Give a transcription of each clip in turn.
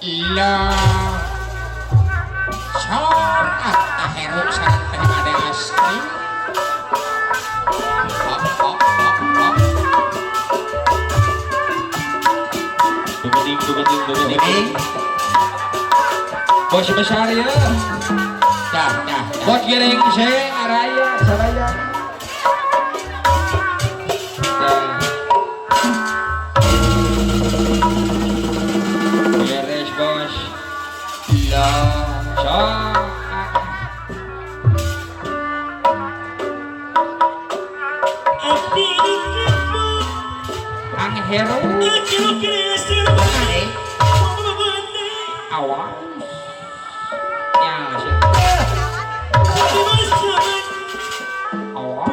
Iya. Son Heru sareng teh ada es krim. Hop. Bening. Bos besar ya. Dah. Bos giring sing araya saraya. Beres bos. Iya. Son. Ang hero. Awas. Ya, sih. Awas.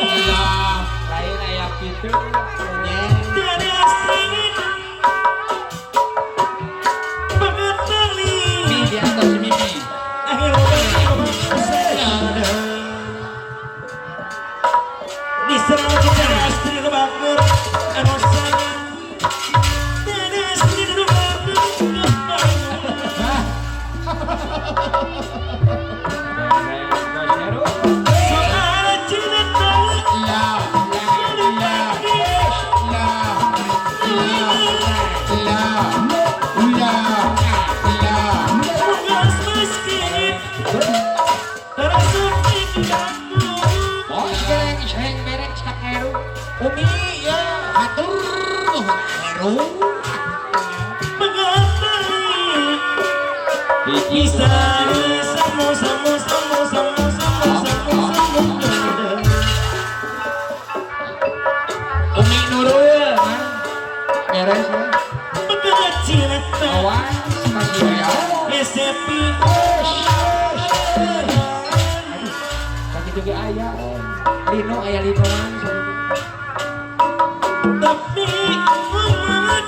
Iya, lain kayak gitu. Mimi di atas Mimi. Umi ya hatur Heru bisa sama Umi nurul man beres ya awas masih ya sepi sakit juga ayah Lino ayah Linoan tapi Muhammad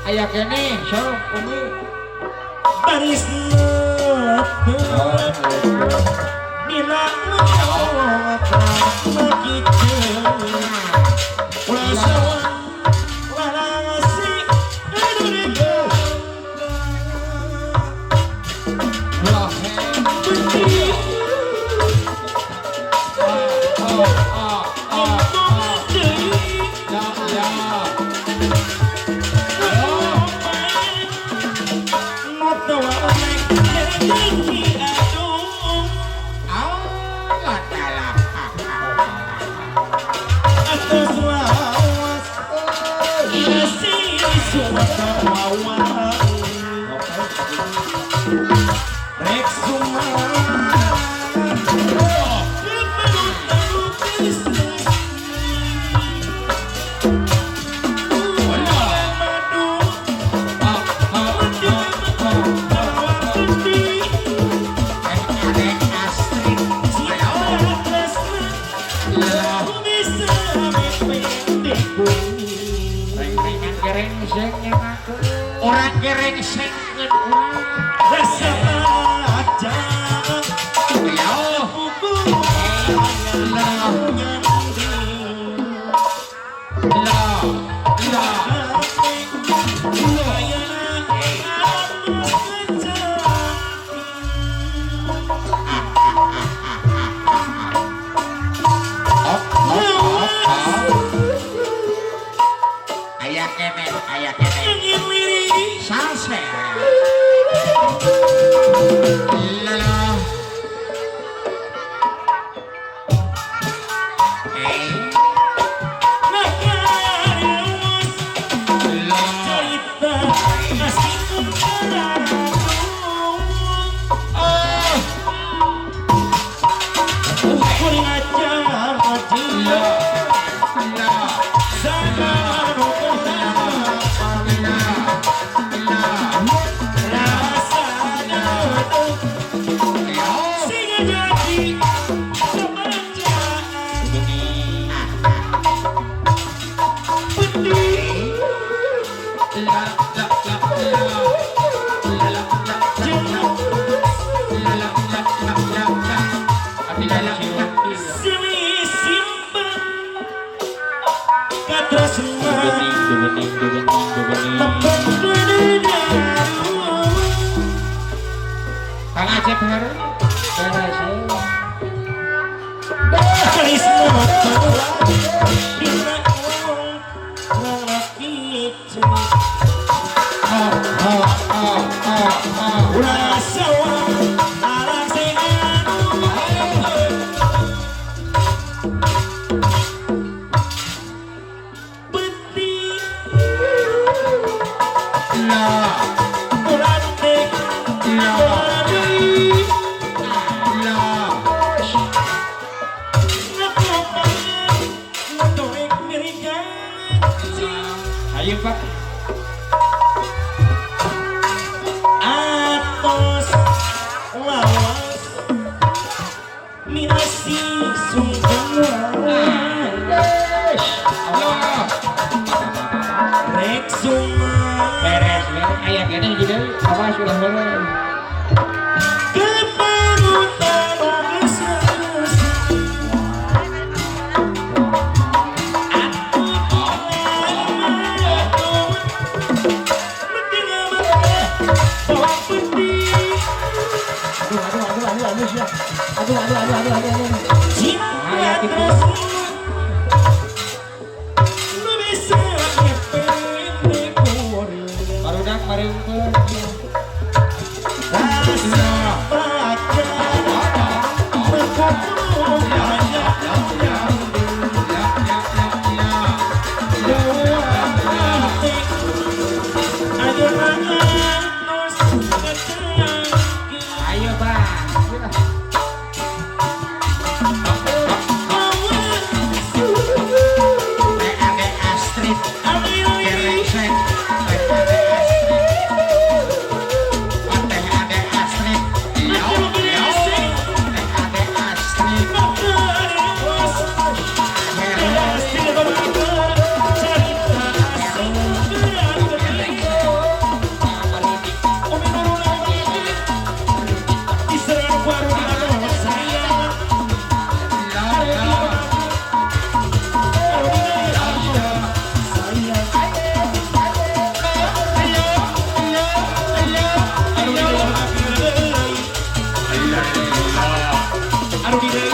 ayah kene sok Umi baris bila Orang gereng sengkeun urang rasa aja ya buku lah ayah kemen salse lah Kang Acep baru ayo Pak atos lawas mirasi sungguh rek suma beres ayah gede juga awas udah beres keparutan geus aduh cinta terus lu bisa ngepeng barudak mari unggul rasa baca berkumpul banyak dua hati ayo atos kecil ayo Pak Aduh